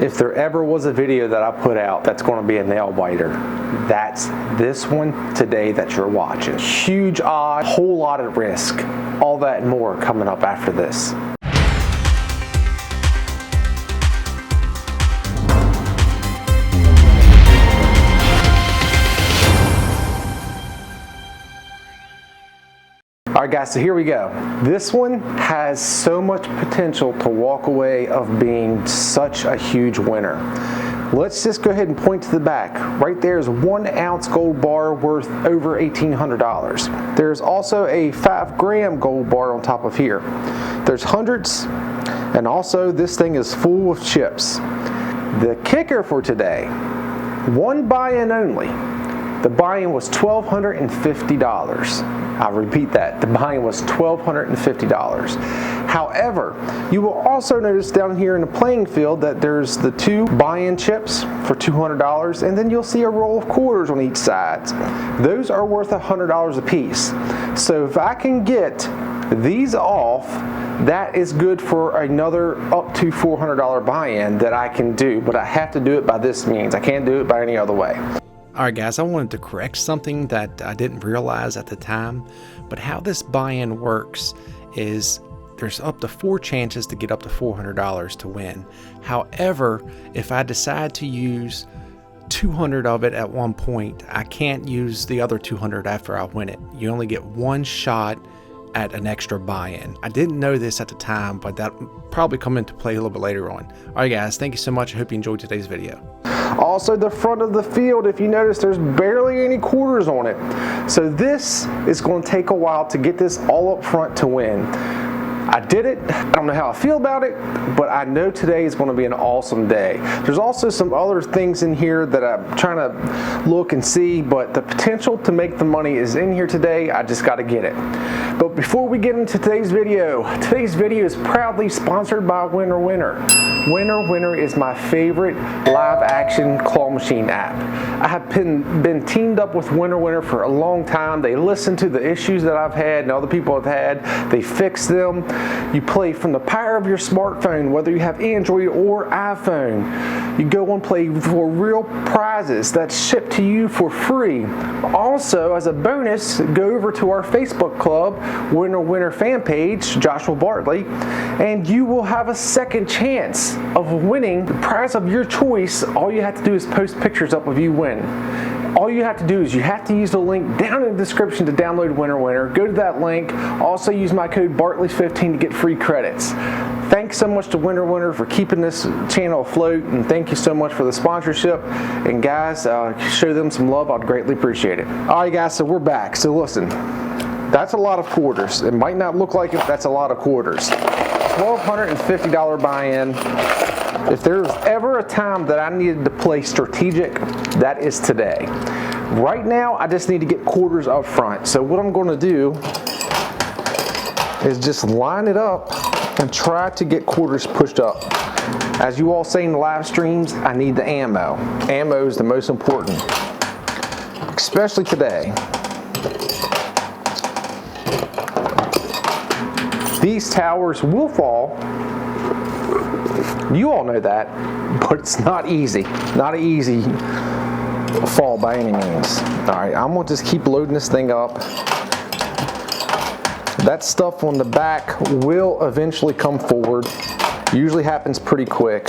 If there ever was a video that I put out that's going to be a nail biter, that's this one today that you're watching. Huge odds, whole lot of risk, all that and more coming up after this. Alright guys, so here we go. This one has so much potential to walk away of being such a huge winner. Let's just go ahead and point to the back. Right there is 1 ounce gold bar worth over $1,800. There's also a 5-gram gold bar on top of here. There's hundreds, and also this thing is full of chips. The kicker for today, one buy-in only. The buy-in was $1,250. I'll repeat that, the buy-in was $1,250. However, you will also notice down here in the playing field that there's the 2 buy-in chips for $200, and then you'll see a roll of quarters on each side. Those are worth $100 a piece. So if I can get these off, that is good for another up to $400 buy-in that I can do, but I have to do it by this means. I can't do it by any other way. Alright guys, I wanted to correct something that I didn't realize at the time, but how this buy-in works is there's up to 4 chances to get up to $400 to win. However, if I decide to use 200 of it at one point, I can't use the other 200 after I win it. You only get 1 shot at an extra buy-in. I didn't know this at the time, but that probably come into play a little bit later on. Alright guys, thank you so much. I hope you enjoyed today's video. Also, the front of the field, if you notice, there's barely any quarters on it. So this is going to take a while to get this all up front to win. I did it. I don't know how I feel about it, but I know today is going to be an awesome day. There's also some other things in here that I'm trying to look and see, but the potential to make the money is in here today. I just got to get it. But before we get into today's video is proudly sponsored by Winner Winner. Winner Winner is my favorite live action claw machine app. I have been teamed up with Winner Winner for a long time. They listen to the issues that I've had and other people have had. They fix them. You play from the power of your smartphone, whether you have Android or iPhone. You go and play for real prizes that's shipped to you for free. Also, as a bonus, go over to our Facebook club, Winner Winner fan page, Joshua Bartley, and you will have a second chance of winning the prize of your choice. All you have to do is post pictures up of you win. All you have to do is you have to use the link down in the description to download Winner Winner. Go to that link. Also use my code Bartley15 to get free credits. Thanks so much to Winner Winner for keeping this channel afloat, and thank you so much for the sponsorship. And guys, show them some love. I'd greatly appreciate it. Alright guys, so we're back. So listen, that's a lot of quarters. It might not look like it, but that's a lot of quarters. $1,250 buy-in. If there's ever a time that I needed to play strategic, that is today. Right now, I just need to get quarters up front. So what I'm going to do is just line it up and try to get quarters pushed up. As you all say in the live streams, I need the ammo. Ammo is the most important, especially today. These towers will fall. You all know that, but it's not easy. Not an easy fall by any means. Alright, I'm going to just keep loading this thing up. That stuff on the back will eventually come forward. Usually happens pretty quick.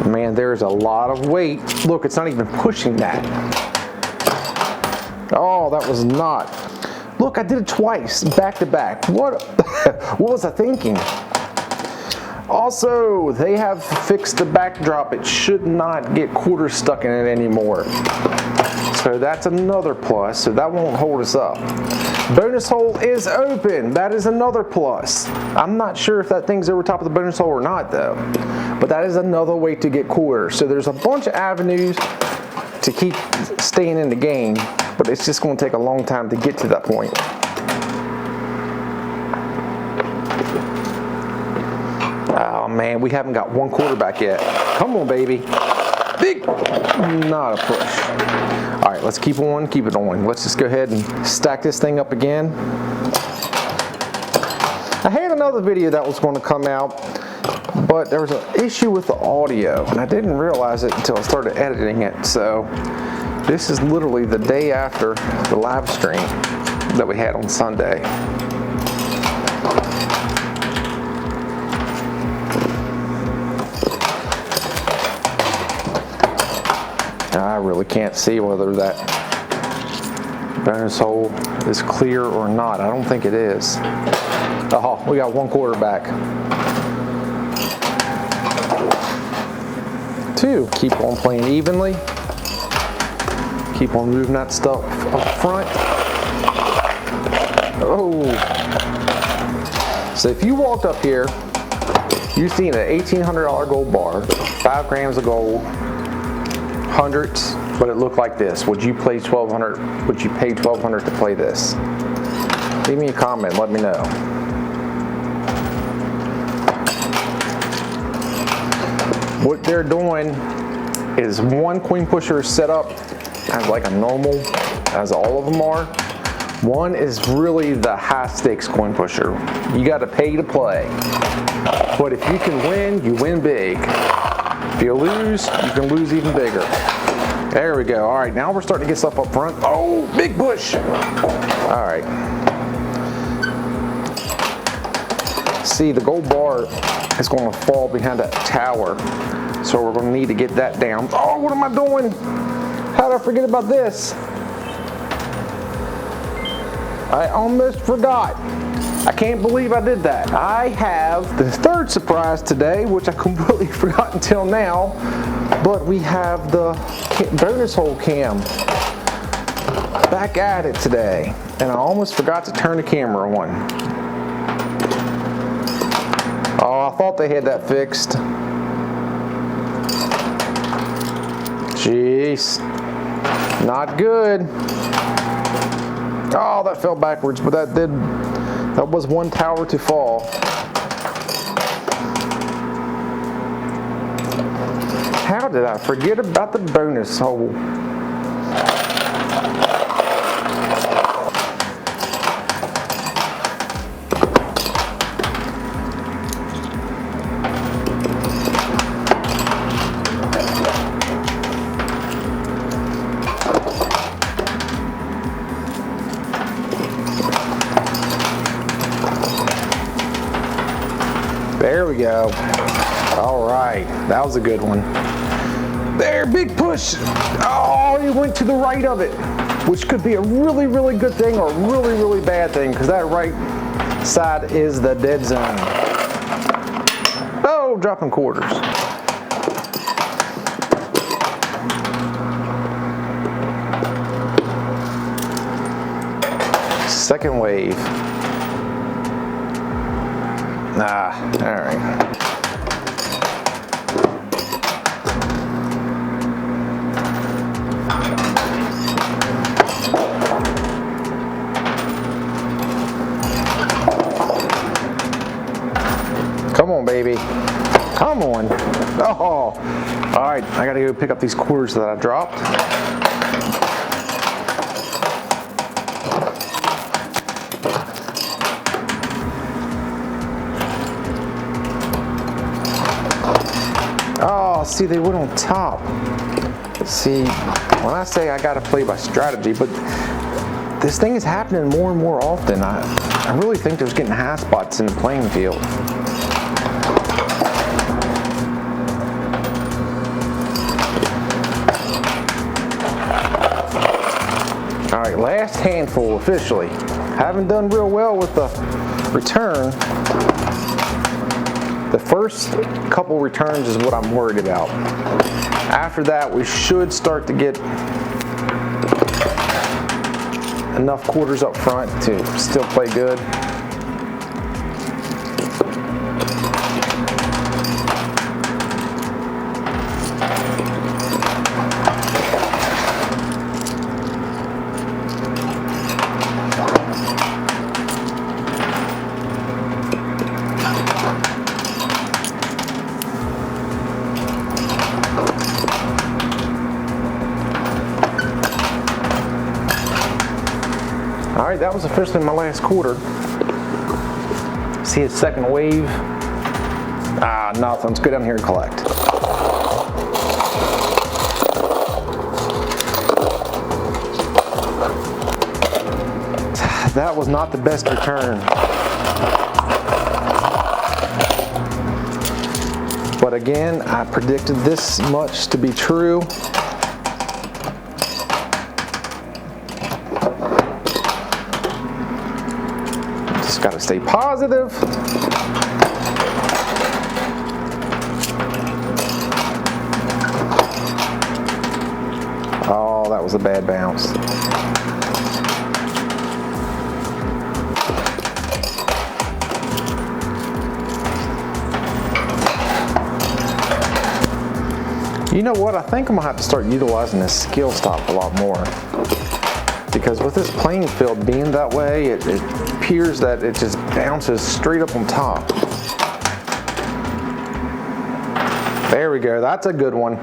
Man, there's a lot of weight. Look, it's not even pushing that. Oh, that was not. Look, I did it twice, back to back. What was I thinking? Also, they have fixed the backdrop. It should not get quarters stuck in it anymore. So that's another plus, so that won't hold us up. Bonus hole is open. That is another plus. I'm not sure if that thing's over top of the bonus hole or not though. But that is another way to get quarters. So there's a bunch of avenues to keep staying in the game, but it's just going to take a long time to get to that point. Oh man, we haven't got one quarterback yet. Come on, baby. Big, not a push. All right, let's keep it on. Let's just go ahead and stack this thing up again. I had another video that was going to come out, but there was an issue with the audio, and I didn't realize it until I started editing it. So this is literally the day after the live stream that we had on Sunday. I really can't see whether that bonus hole is clear or not. I don't think it is. Oh, we got 1/4 back. 2. Keep on playing evenly. Keep on moving that stuff up front. Oh. So if you walked up here, you've seen an $1,800 gold bar, 5 grams of gold, hundreds, but it looked like this. Would you play $1,200? Would you pay $1,200 to play this? Leave me a comment, let me know. What they're doing is one coin pusher is set up as like a normal, as all of them are. One is really the high stakes coin pusher. You got to pay to play. But if you can win, you win big. If you lose, you can lose even bigger. There we go. All right, now we're starting to get stuff up front. Oh, big push. All right. See, the gold bar is going to fall behind that tower. So we're going to need to get that down. Oh, what am I doing? How did I forget about this? I almost forgot. I can't believe I did that. I have the third surprise today, which I completely forgot until now, but we have the bonus hole cam back at it today, and I almost forgot to turn the camera on. Oh, I thought they had that fixed. Jeez, not good. Oh, that fell backwards, but that was one tower to fall. How did I forget about the bonus hole? There we go. All right, that was a good one. There, big push. Oh, he went to the right of it, which could be a really, really good thing or a really, really bad thing, because that right side is the dead zone. Oh, dropping quarters. Second wave. Ah, all right. Come on, baby. Come on. Oh, all right. I gotta go pick up these quarters that I dropped. Oh, see, they went on top. See, when I say I gotta play by strategy, but this thing is happening more and more often. I really think there's getting high spots in the playing field. All right, last handful officially. Haven't done real well with the return. The first couple returns is what I'm worried about. After that, we should start to get enough quarters up front to still play good. All right, that was officially my last quarter. See his second wave? Ah, nothing. Let's go down here and collect. That was not the best return. But again, I predicted this much to be true. Just gotta stay positive. Oh, that was a bad bounce. You know what? I think I'm gonna have to start utilizing this skill stop a lot more. Because with this playing field being that way, it appears that it just bounces straight up on top. There we go. That's a good one.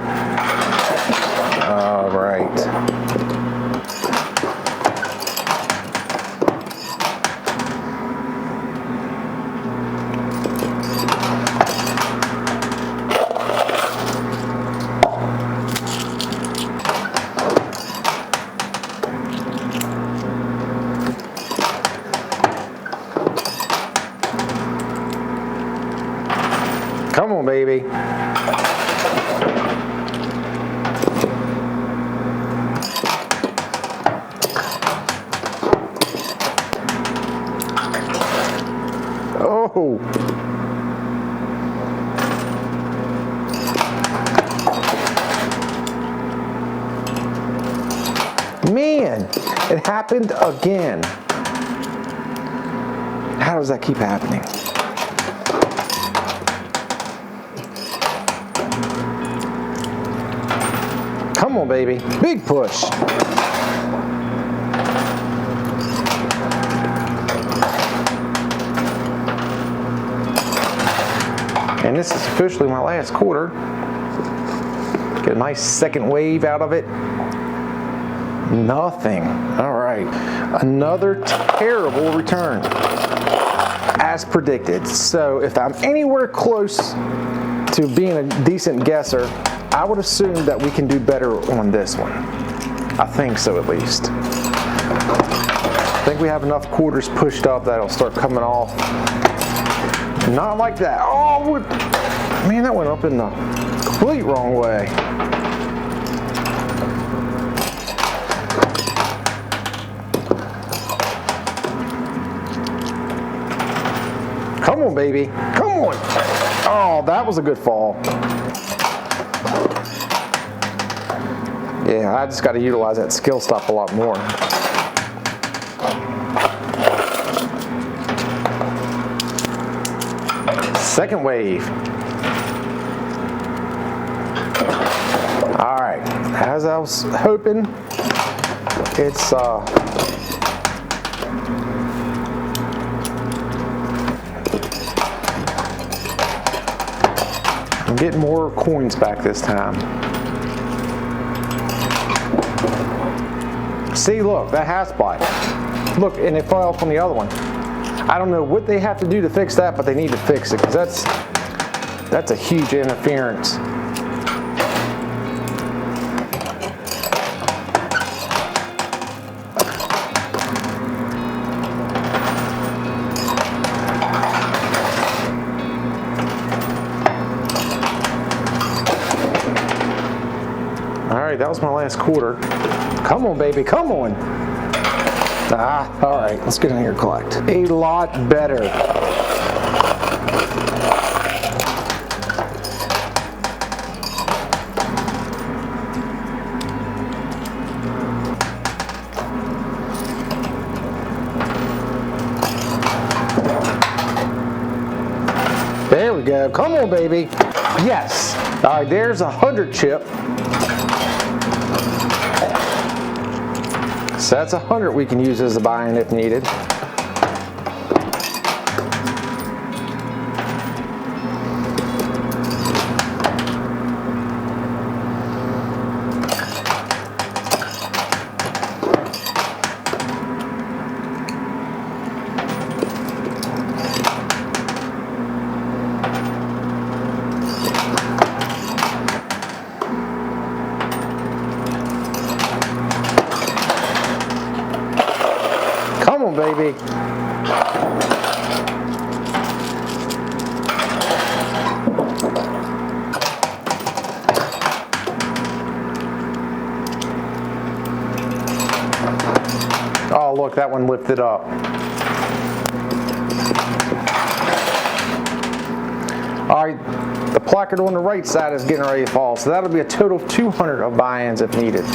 All right. Come on, baby. Oh. Man, it happened again. How does that keep happening? Come on, baby. Big push. And this is officially my last quarter. Get a nice second wave out of it. Nothing. All right. Another terrible return. As predicted. So if I'm anywhere close to being a decent guesser, I would assume that we can do better on this one. I think so, at least. I think we have enough quarters pushed up that it'll start coming off. Not like that. Oh, man, that went up in the complete wrong way. Come on, baby. Come on. Oh, that was a good fall. Yeah, I just got to utilize that skill stop a lot more. Second wave. All right, as I was hoping, it's I'm getting more coins back this time. See, look, that half spot. Look, and it fell off on the other one. I don't know what they have to do to fix that, but they need to fix it, because that's a huge interference. All right, that was my last quarter. Come on, baby, come on. Ah, all right, let's get in here and collect. A lot better. There we go. Come on, baby. Yes. All right, there's a 100 chip. So that's 100 we can use as a buy-in if needed. Oh, look, that one lifted up. All right, the placard on the right side is getting ready to fall, so that'll be a total of 200 of buy-ins if needed.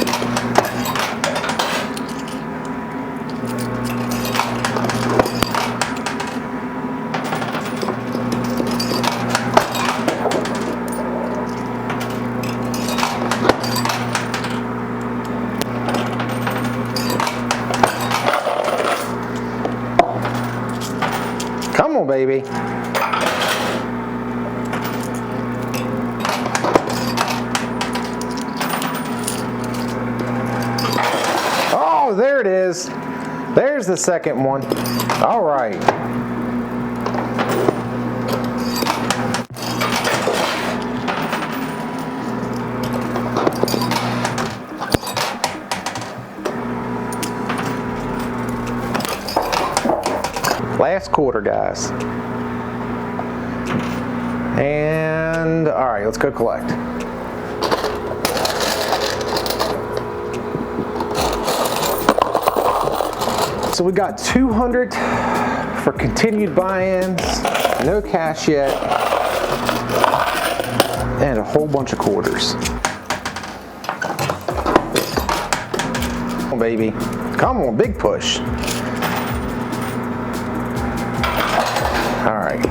Come on, baby. Oh, there it is. There's the second one. All right. Last quarter, guys. And all right, let's go collect. So we got 200 for continued buy-ins, no cash yet, and a whole bunch of quarters. Come on, baby. Come on, big push. All right.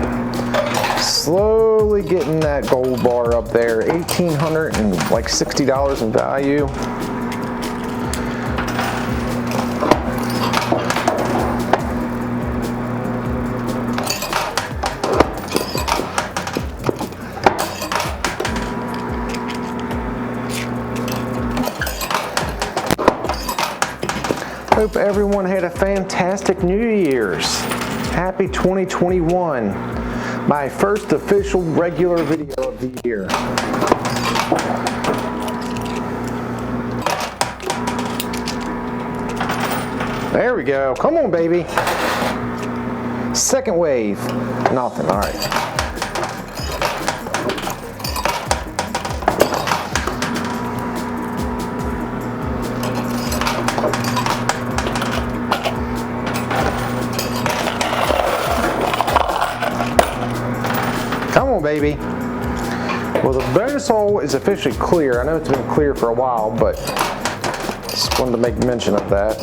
Slowly getting that gold bar up there, $1,860 in value. Hope everyone had a fantastic New Year's. Happy 2021. My first official regular video of the year. There we go. Come on, baby. Second wave. Nothing. All right. Come on, baby. Well, the bonus hole is officially clear. I know it's been clear for a while, but just wanted to make mention of that.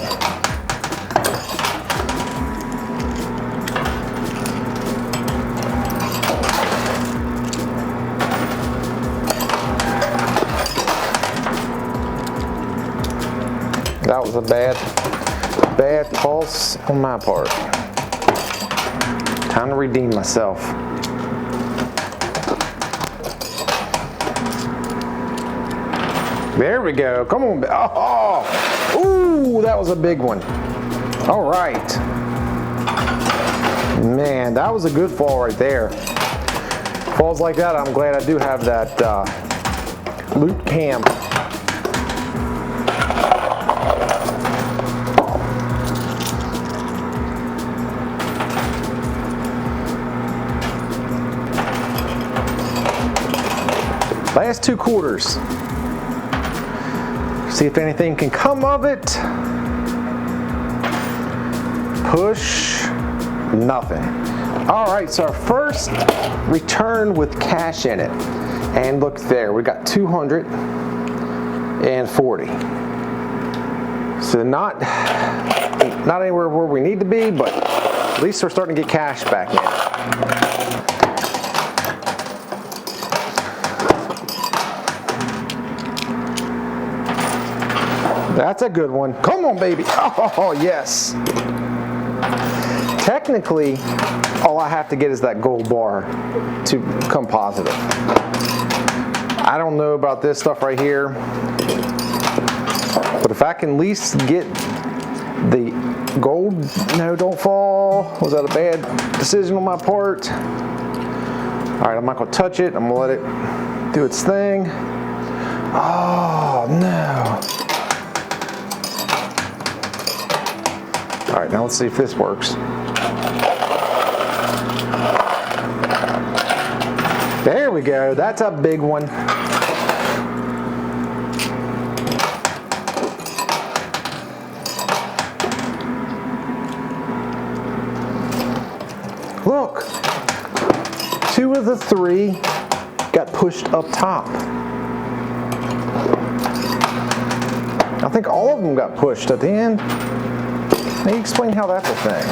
That was a bad pulse on my part. Time to redeem myself. There we go. Come on. Oh, ooh, that was a big one. All right. Man, that was a good fall right there. Falls like that, I'm glad I do have that loop cam. Last two quarters. See if anything can come of it. Push, nothing. All right, so our first return with cash in it. And look there, we got 240. So not anywhere where we need to be, but at least we're starting to get cash back in. That's a good one. Come on, baby. Oh, yes. Technically, all I have to get is that gold bar to come positive. I don't know about this stuff right here, but if I can at least get the gold, no, don't fall. Was that a bad decision on my part? All right, I'm not gonna touch it. I'm gonna let it do its thing. Oh, no. All right, now let's see if this works. There we go. That's a big one. Look, 2 of the 3 got pushed up top. I think all of them got pushed at the end. Let me explain how that's a thing.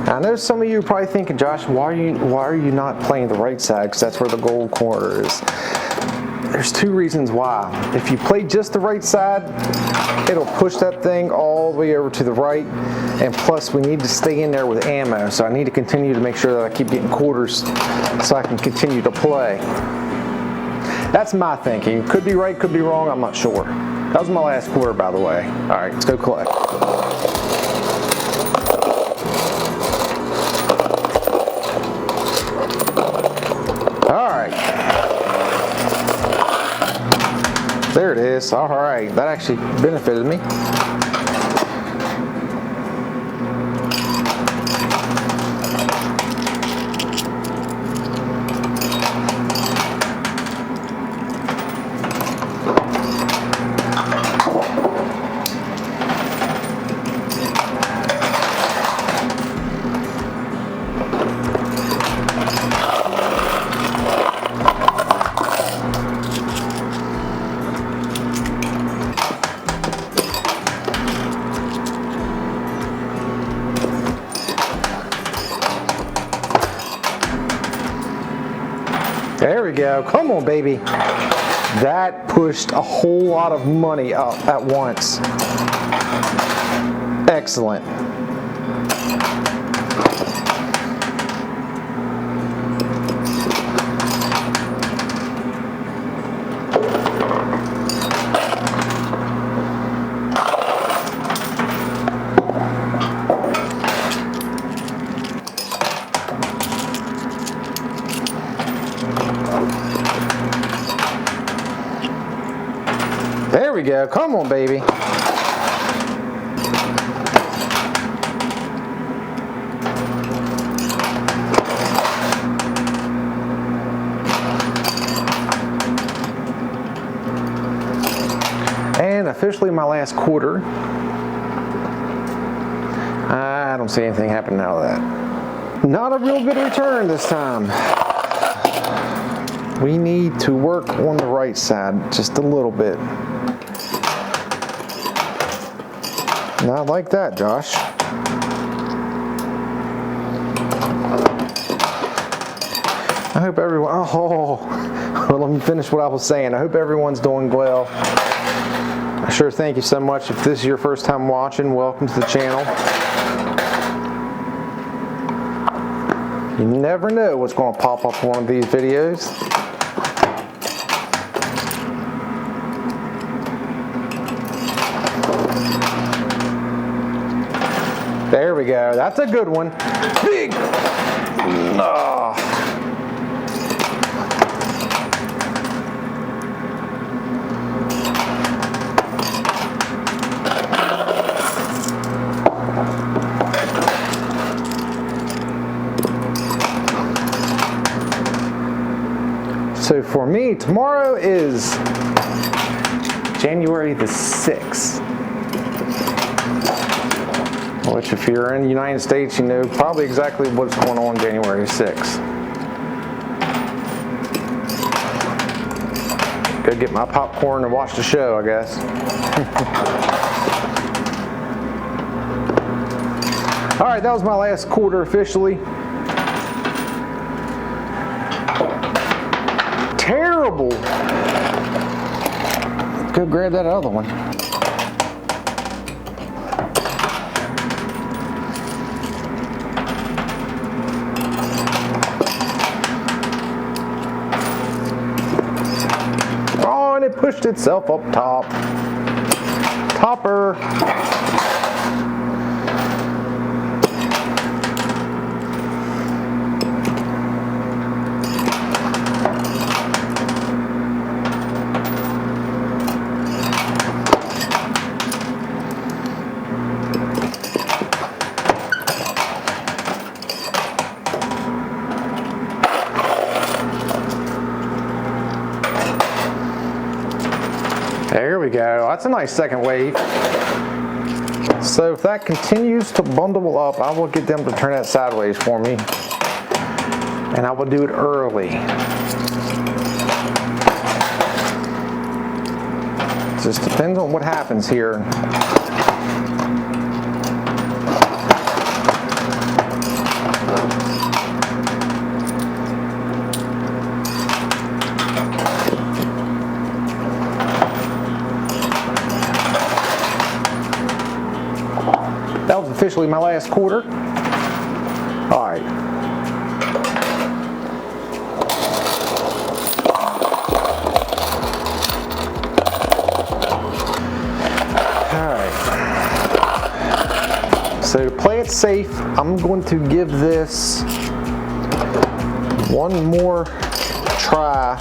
I know some of you are probably thinking, Josh, why are you not playing the right side? Because that's where the gold corner is. There's 2 reasons why. If you play just the right side, it'll push that thing all the way over to the right. And plus, we need to stay in there with ammo. So I need to continue to make sure that I keep getting quarters so I can continue to play. That's my thinking. Could be right, could be wrong, I'm not sure. That was my last quarter, by the way. All right, let's go collect. There it is. All right, that actually benefited me. There we go. Come on, baby. That pushed a whole lot of money up at once. Excellent. There we go. Come on, baby. And officially my last quarter. I don't see anything happening out of that. Not a real good return this time. We need to work on the right side just a little bit. Not like that, Josh. I hope everyone, well, let me finish what I was saying. I hope everyone's doing well. I sure thank you so much. If this is your first time watching, welcome to the channel. You never know what's going to pop up in one of these videos. There we go. That's a good one. Big. Oh. So for me, tomorrow is January the 6th. Which, if you're in the United States, you know probably exactly what's going on January 6th. Go get my popcorn and watch the show, I guess. All right, that was my last quarter officially. Terrible. Go grab that other one. pushed itself up top. Topper. There we go. That's a nice second wave. So if that continues to bundle up, I will get them to turn that sideways for me. And I will do it early. It just depends on what happens here. That was officially my last quarter. All right. All right. So to play it safe, I'm going to give this one more try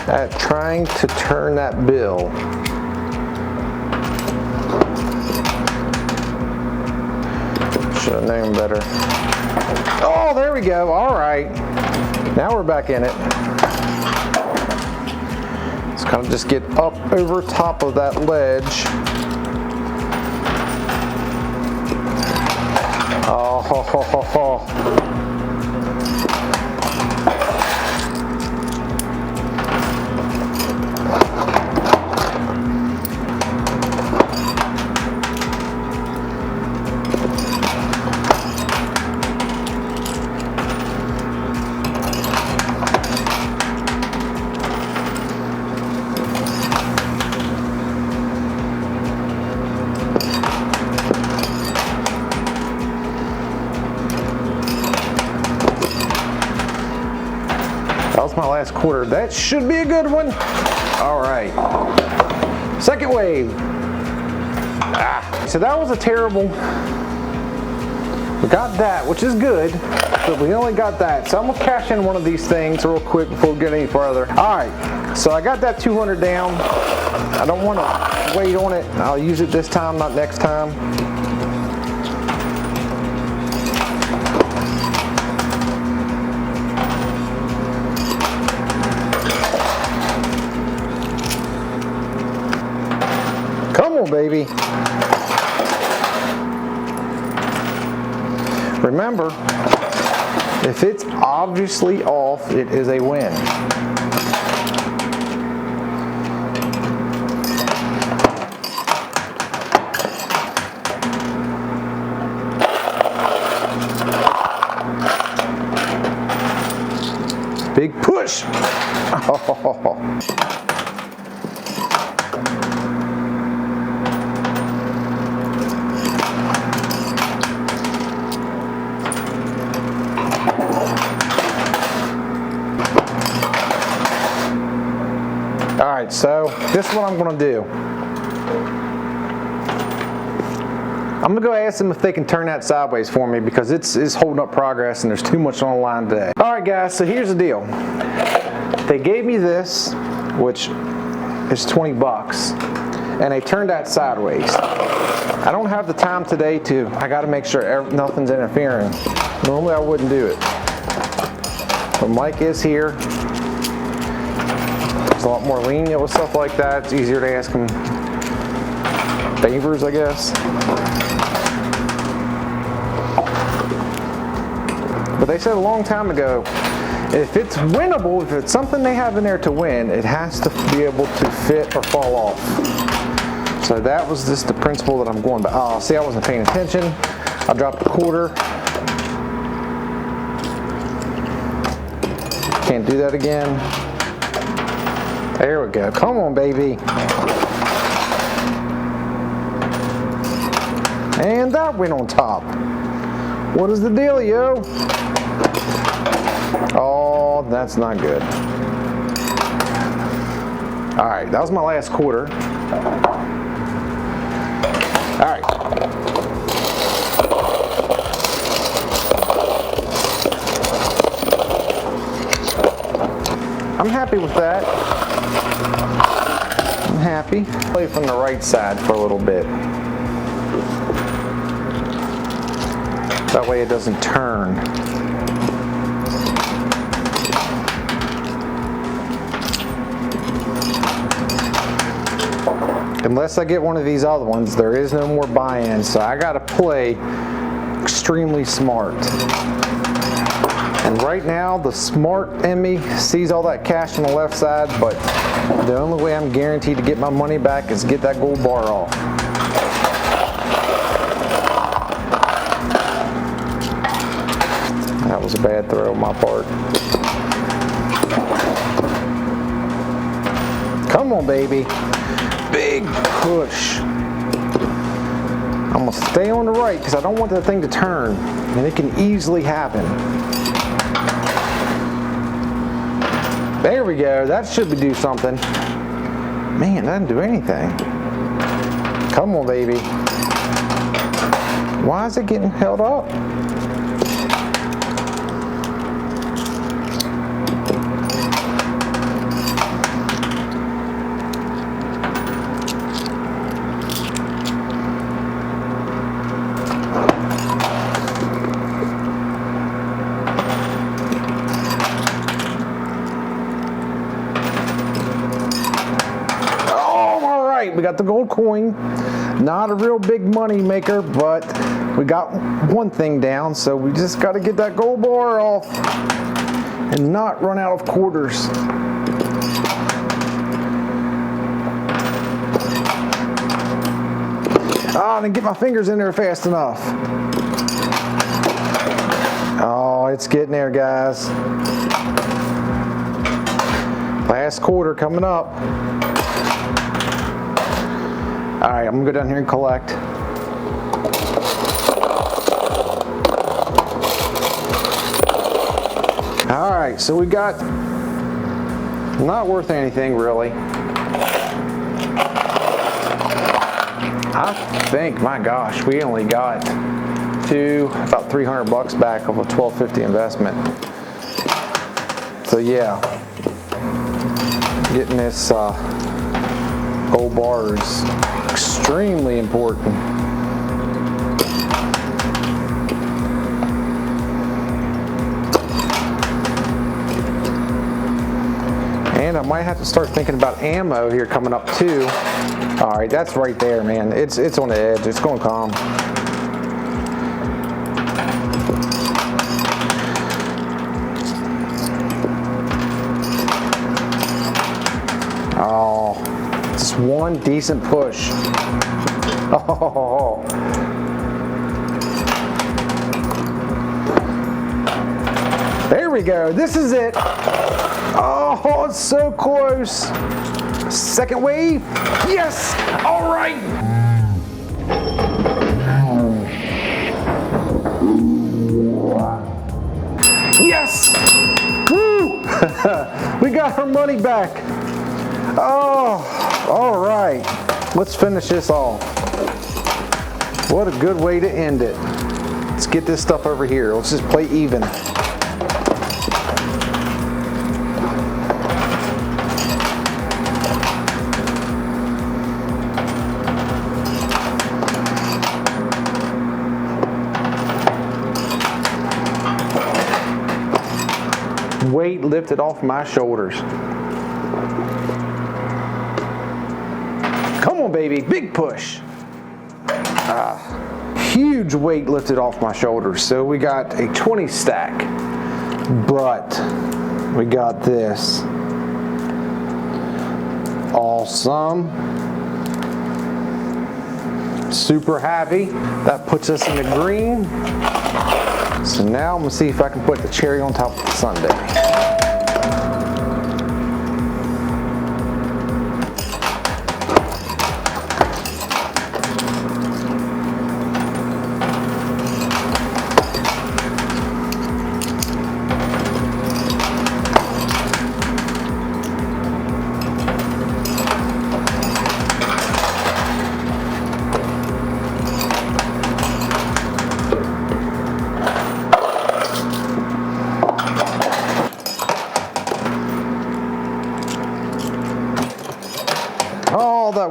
at trying to turn that bill. Should have known better. Oh, there we go. All right. Now we're back in it. Let's kind of just get up over top of that ledge. Oh, ho, ho, ho, ho. That was my last quarter. That should be a good one. All right. Second wave. So that was a terrible. We got that, which is good, but we only got that. So I'm gonna cash in one of these things real quick before we get any further. All right. So I got that 200 down. I don't want to wait on it. I'll use it this time, not next time. Come on, baby. Remember, if it's obviously off, it is a win. Big push. Oh. All right, so this is what I'm gonna do. I'm gonna go ask them if they can turn that sideways for me because it's holding up progress and there's too much on the line today. All right, guys, so here's the deal. They gave me this, which is 20 bucks, and they turned that sideways. I don't have the time today I gotta make sure nothing's interfering. Normally I wouldn't do it. But Mike is here. He's a lot more lenient with stuff like that. It's easier to ask him favors, I guess. But they said a long time ago, if it's winnable, if it's something they have in there to win, it has to be able to fit or fall off. So that was just the principle that I'm going by. Oh, see, I wasn't paying attention. I dropped a quarter. Can't do that again. There we go. Come on, baby. And that went on top. What is the dealio? Oh, that's not good. All right, that was my last quarter. All right. I'm happy with that. I'm happy. Play from the right side for a little bit. That way it doesn't turn. Unless I get one of these other ones, there is no more buy-in, so I gotta play extremely smart. And right now, the smart in me sees all that cash on the left side, but the only way I'm guaranteed to get my money back is get that gold bar off. That was a bad throw on my part. Come on, baby. Big push. I'm gonna stay on the right because I don't want the thing to turn, and it can easily happen. There we go. That should do something. Man, that didn't do anything. Come on, baby. Why is it getting held up? We got the gold coin. Not a real big money maker, but we got one thing down, so we just got to get that gold bar off and not run out of quarters. I didn't get my fingers in there fast enough. Oh, it's getting there, guys. Last quarter coming up. All right, I'm gonna go down here and collect. All right, so we got not worth anything really. I think, my gosh, we only got about 300 bucks back of a $12.50 investment. So yeah, getting this gold bar is extremely important. And I might have to start thinking about ammo here coming up too. All right, that's right there, man. It's on the edge. It's going to come. Oh, just one decent push. Oh. There we go. This is it. Oh, it's so close. Second wave. Yes. All right. Yes. Woo. We got our money back. Oh, all right. Let's finish this off. What a good way to end it. Let's get this stuff over here. Let's just play even. Weight lifted off my shoulders. Come on, baby, big push. Huge weight lifted off my shoulders. So we got a 20 stack, but we got this. Awesome. Super happy. That puts us in the green. So now I'm gonna see if I can put the cherry on top of the sundae.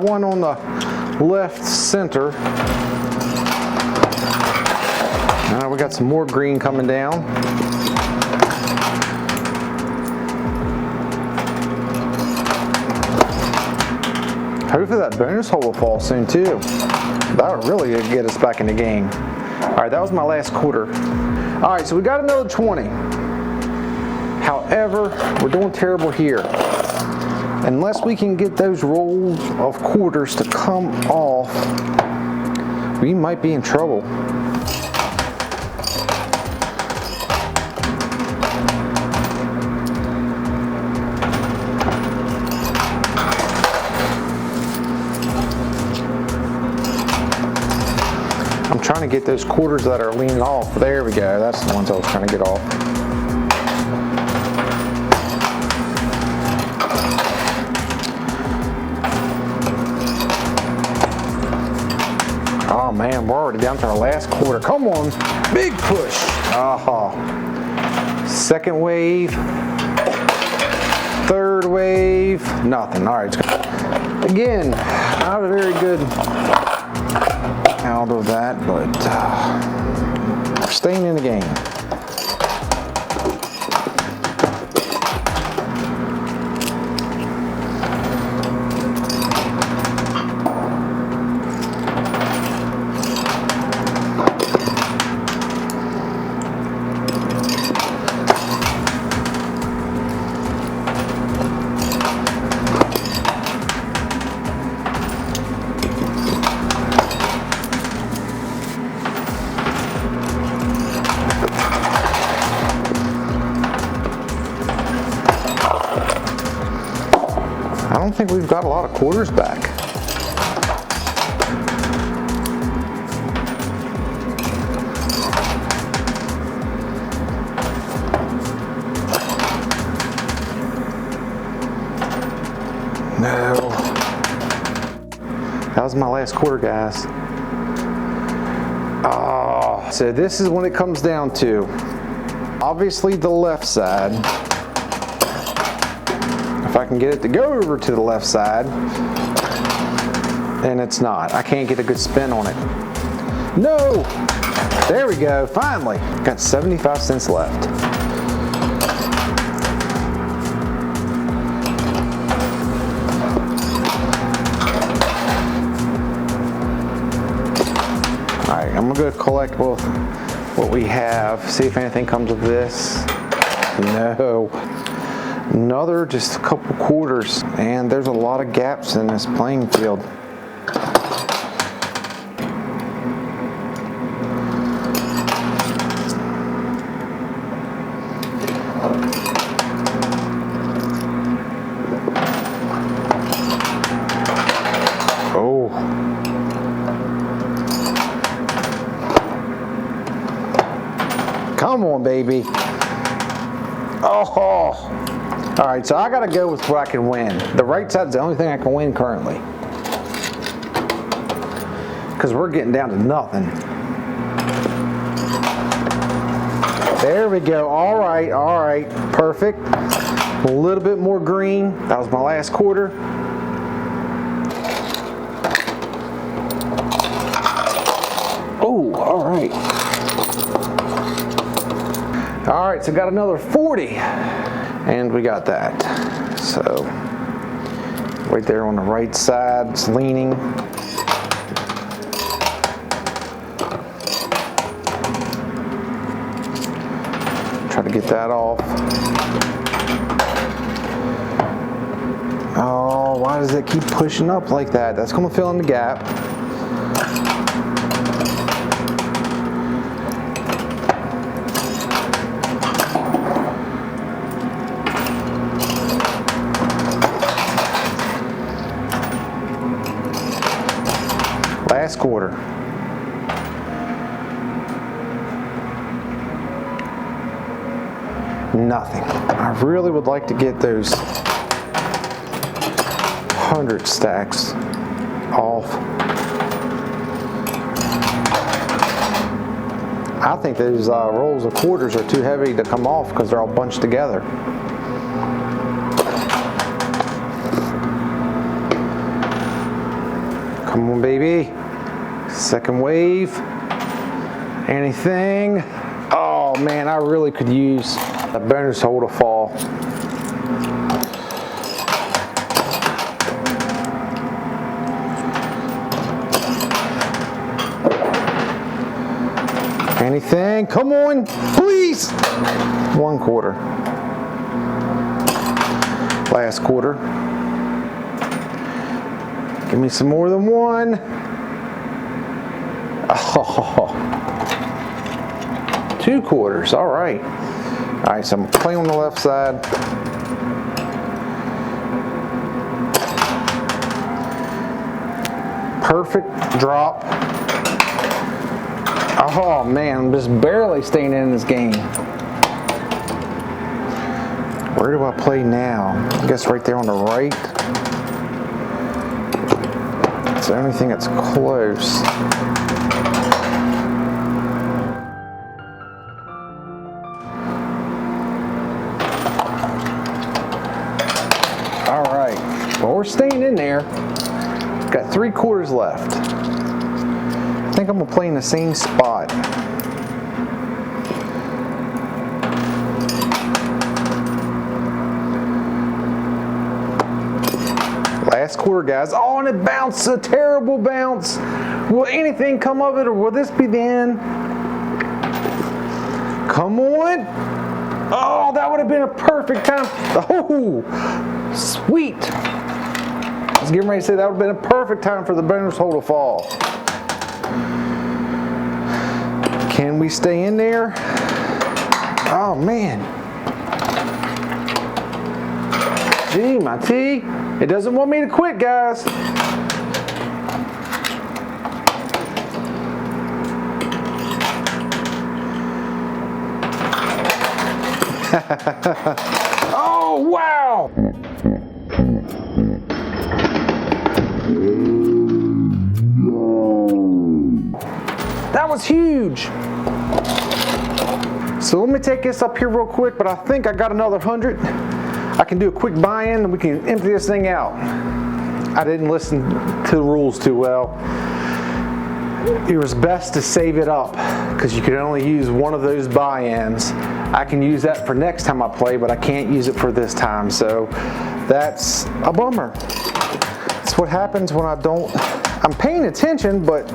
got one on the left center. Now we got some more green coming down. Hopefully that bonus hole will fall soon too. That would really get us back in the game. All right, that was my last quarter. All right, so we got another 20. However, we're doing terrible here. Unless we can get those rolls of quarters to come off, we might be in trouble. I'm trying to get those quarters that are leaning off. There we go. That's the ones I was trying to get off. Oh man, we're already down to our last quarter. Come on, big push. Second wave, third wave, nothing. All right, again, not a very good out of that, but we're staying in the game. I don't think we've got a lot of quarters back. No. That was my last quarter, guys. Oh, so this is when it comes down to, obviously the left side. If I can get it to go over to the left side, and it's not. I can't get a good spin on it. No! There we go, finally. Got 75 cents left. All right, I'm gonna go collect what we have, see if anything comes of this. No. Another just a couple quarters, and there's a lot of gaps in this playing field. Oh. Come on, baby. Oh. All right, so I gotta go with what I can win. The right side's the only thing I can win currently. Because we're getting down to nothing. There we go, all right, perfect. A little bit more green, that was my last quarter. Oh, all right. All right, so got another 40. And we got that. So right there on the right side, it's leaning. Try to get that off. Oh, why does it keep pushing up like that? That's gonna fill in the gap. Last quarter. Nothing. I really would like to get those 100 stacks off. I think those rolls of quarters are too heavy to come off because they're all bunched together. Come on, baby. Second wave. Anything? Oh man, I really could use a bonus hole to fall. Anything? Come on, please. 1 quarter. Last quarter. Give me some more than one. Oh, 2 quarters. All right. All right, so I'm playing on the left side. Perfect drop. Oh man, I'm just barely staying in this game. Where do I play now? I guess right there on the right. It's the only thing that's close. All right, well, we're staying in there. Got 3 quarters left. I think I'm gonna play in the same spot. Last quarter, guys. Oh, and it bounced, a terrible bounce. Will anything come of it, or will this be the end? Come on. Oh, that would have been a perfect time. Oh, sweet. I was getting ready to say that would have been a perfect time for the bonus hole to fall. Can we stay in there? Oh man. Gee, my tee. It doesn't want me to quit, guys. Oh, wow. That was huge. So let me take this up here real quick, but I think I got another 100. I can do a quick buy-in and we can empty this thing out. I didn't listen to the rules too well. It was best to save it up because you could only use one of those buy-ins. I can use that for next time I play, but I can't use it for this time, so that's a bummer. That's what happens when I don't, I'm paying attention, but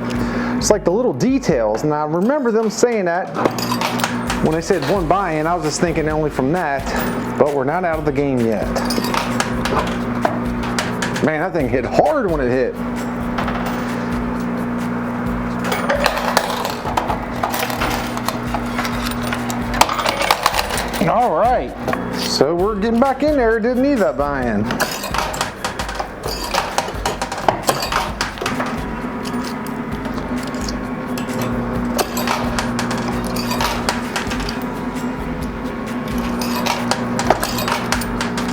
it's like the little details, and I remember them saying that when they said one buy-in. I was just thinking only from that, but we're not out of the game yet. Man, that thing hit hard when it hit. All right, so we're getting back in there. Didn't need that buy-in.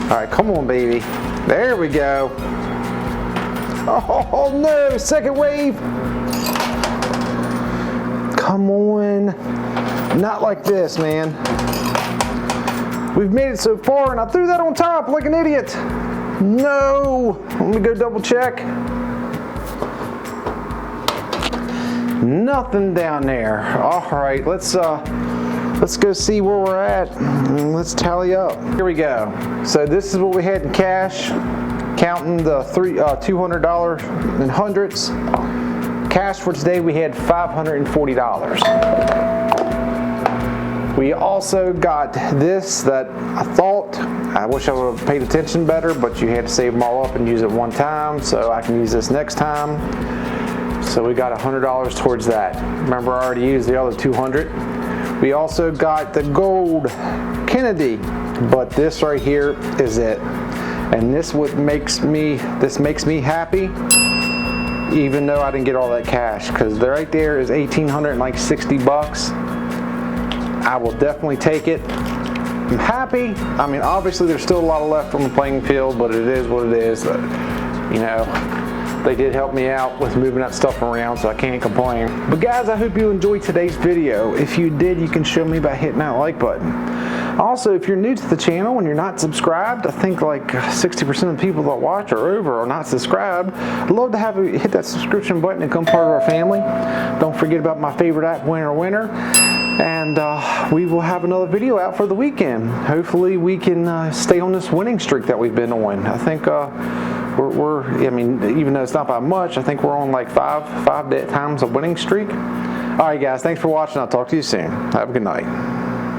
All right, come on, baby. There we go. Oh no, second wave. Come on. Not like this, man. We've made it so far, and I threw that on top like an idiot. No. Let me go double check. Nothing down there. All right, let's go see where we're at, and let's tally up. Here we go. So this is what we had in cash, counting the $200 in hundreds. Cash for today, we had $540. We also got this that I wish I would have paid attention better, but you had to save them all up and use it one time, so I can use this next time. So we got $100 towards that. Remember, I already used the other 200. We also got the gold Kennedy, but this right here is it. And this makes me happy, even though I didn't get all that cash, because right there is $1,860. I will definitely take it. I'm happy. I mean, obviously there's still a lot left on the playing field, but it is what it is. You know, they did help me out with moving that stuff around, so I can't complain. But guys, I hope you enjoyed today's video. If you did, you can show me by hitting that like button. Also, if you're new to the channel and you're not subscribed, I think like 60% of the people that watch or over are not subscribed. I'd love to have you hit that subscription button and become part of our family. Don't forget about my favorite app, winner. And we will have another video out for the weekend. Hopefully we can stay on this winning streak that we've been on. I think I mean, even though it's not by much, I think we're on like five times a winning streak. All right, guys, thanks for watching. I'll talk to you soon. Have a good night.